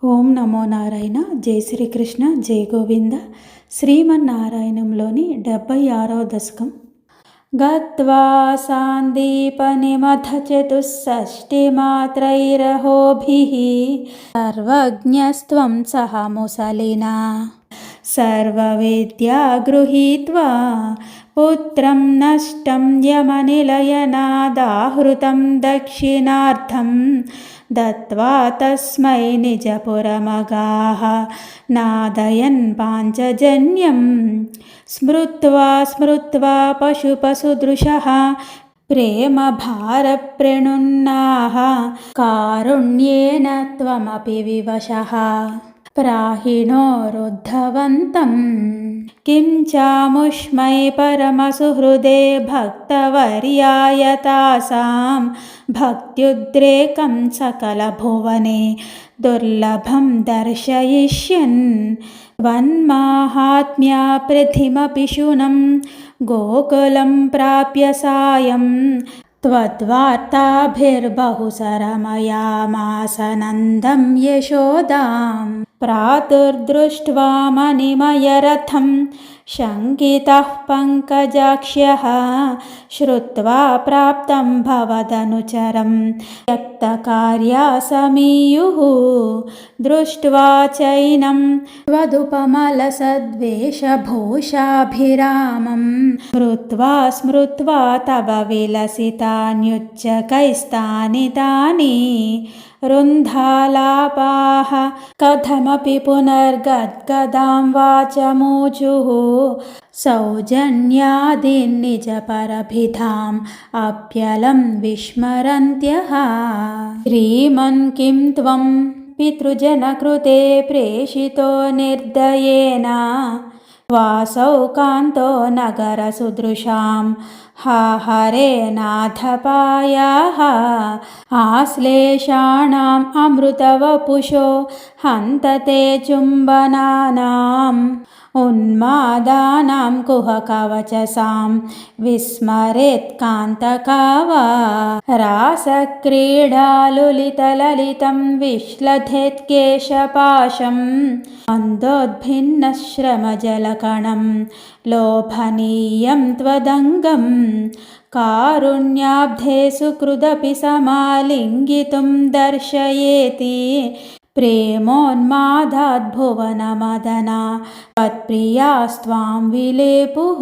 ఓం నమో నారాయణ. జై శ్రీకృష్ణ, జై గోవింద. శ్రీమన్నారాయణంలోని 76వ దశకం. గత్వా సాందీపనిమథ చతుషష్టిమాత్రైరహోభిః సర్వజ్ఞస్త్వం సహ ముసలినా సర్వవిద్యా గృహీత్వా పుత్రం నష్టం యమనిలయనాదాహృతం దక్షిణార్థం దత్వా తస్మై నిజపురమగాః నాదయన్ పాంచజన్యం స్మృత్వా స్మృత్వా పశుపశుదృశః ప్రేమ భారప్రణున్నాః కారుణ్యేన త్వమపి వివశః ప్రాహిణో రుద్ధవంతం కిం చాముష్మై పరమసుహృదే భక్తవర్యాయ తాసాం భక్త్యుద్రేకం సకలభువనే దుర్లభం దర్శయిష్యన్ వన్మాహాత్మ్య ప్రతిమపి శూనం గోకులం ప్రాప్య సాయం త్వద్వార్తాభిర్బహుసరమయామాస నందం యశోదాం ప్రాతుర్దృష్ట్వా మణిమయరథం శంకితః పంకజాక్ష్యః శ్రుత్వా ప్రాప్తం భవదనుచరం త్యక్తకార్యా సమీయుః దృష్ట్వా చైనం త్వదుపమలసద్వేషభూషాభిరామం స్మృత్వా స్మృత్వా తవ విలసితాన్యుచ్చకైస్తాని తాని రుంధాలాపాః కథమపి పునర్గద్గదాం వాచమూచుః సౌజన్యాదిన్నిజపరభిధాం అప్యలం విస్మరంత్యః శ్రీమన్ కిం త్వం పితృజనకృతే ప్రేషితో నిర్దయేన వాసౌ కాంతో నగరసుదృశాం హరే నాథపాయాః ఆశ్లేషాణాం అమృతవపుషో హంతతే చుంబనానాం ఉన్మాదానాం కుహకవచసాం విస్మరేత్ కాంతకావా రాసక్రీడాలులితలలితం విశ్లథేత్ కేశపాశం మందోద్భిన్నశ్రమజలకణం లోభనీయం త్వదంగం కారుణ్యాబ్ధే సుకృదపి సమాలింగితుం దర్శయేతి ప్రేమోన్మాదాద్భువనమదనా త్వత్ప్రియాస్త్వాం విలేపుః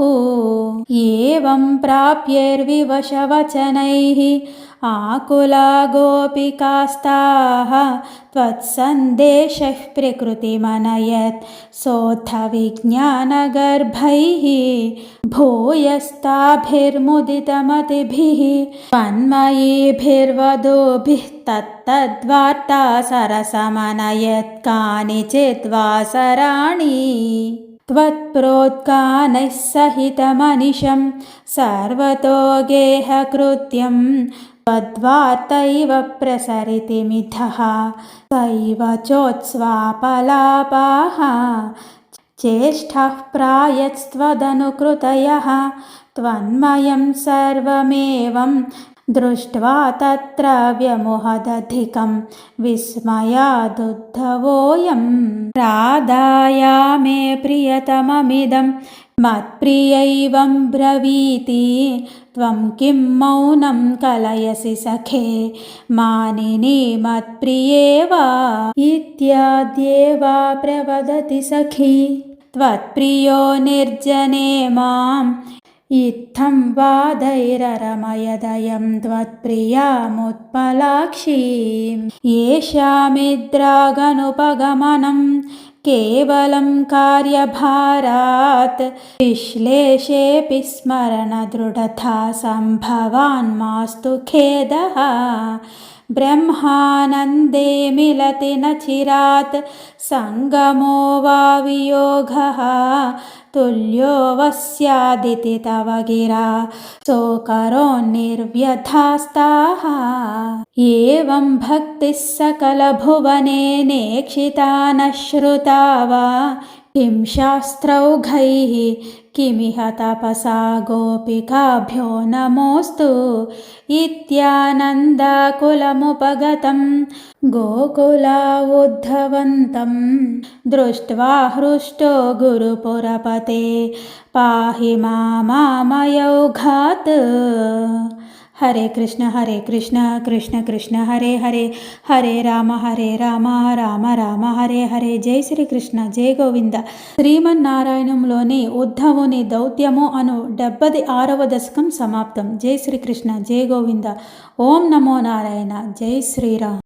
ఏవం ప్రాప్యేర్వివశవచనైః ఆకులా గోపికాస్తాః త్వత్సందేశః ప్రకృతిమనయత్ సోత్థ విజ్ఞానగర్భైః భూయస్తాభిర్ముదితమతిభిః తన్మయీభిర్వధూభిः తత్తద్వార్తా సరసమనయత్ కానిచిత్ వాసరాణి త్వత్ప్రోత్కానైః సహితమనిశం సర్వతో గేహకృత్యం త్వద్వార్తైవ ప్రసరితిమిథః సైవ చోత్స్వాపలాపాః చేష్టః ప్రాయత్స్త్వదనుకృతయః త్వన్మయం సర్వమేవం దృష్ట్వా తత్ర వ్యముహదధికం విస్మయాదుద్ధవోయం రాధాయామే ప్రియతమమిదం మత్ప్రియైవం బ్రవీతి త్వం కిం మౌనం కలయసి సఖే మానిని మత్ప్రియేవా ఇత్యాద్యేవా ప్రవదతి సఖీ త్వత్ప్రియో నిర్జనే మాం ఇత్థం వాదైరరమయదయం త్వత్ప్రియాముత్పలాక్షీం ఏషామిద్రాగనుపగమనం కేవలం కార్యభారాత్ విశ్లేషేऽపి స్మరణదృఢతా సంభవాన్ మాస్తు ఖేదః బ్రహ్మానందే మిలతి న చిరాత్ సంగమో వా వియోగః తుల్యో వస్యాదితి తవ గిరా సోకరోన్నిర్వ్యథాస్తాః ఏవం భక్తిः సకలభువనే నేక్షితా న శ్రుతా వా किं शास्त्रौघैः किमिह तपसा गोपिकाभ्यो नमोऽस्तु इत्यानन्दाकुलमुपगतं गोकुलावुद्धवन्तं दृष्ट्वा हृष्टो गुरुपुरपते पाहि मामामयौघात्। हरे कृष्ण कृष्ण कृष्ण हरे हरे, हरे राम राम राम हरे हरे. జై శ్రీకృష్ణ, జై గోవింద. శ్రీమన్నారాయణంలోని ఉద్ధవుని దౌత్యము అను 76వ దశకం సమాప్తం. జై శ్రీకృష్ణ, జై గోవింద. ఓం నమో నారాయణ. జై శ్రీరామ్.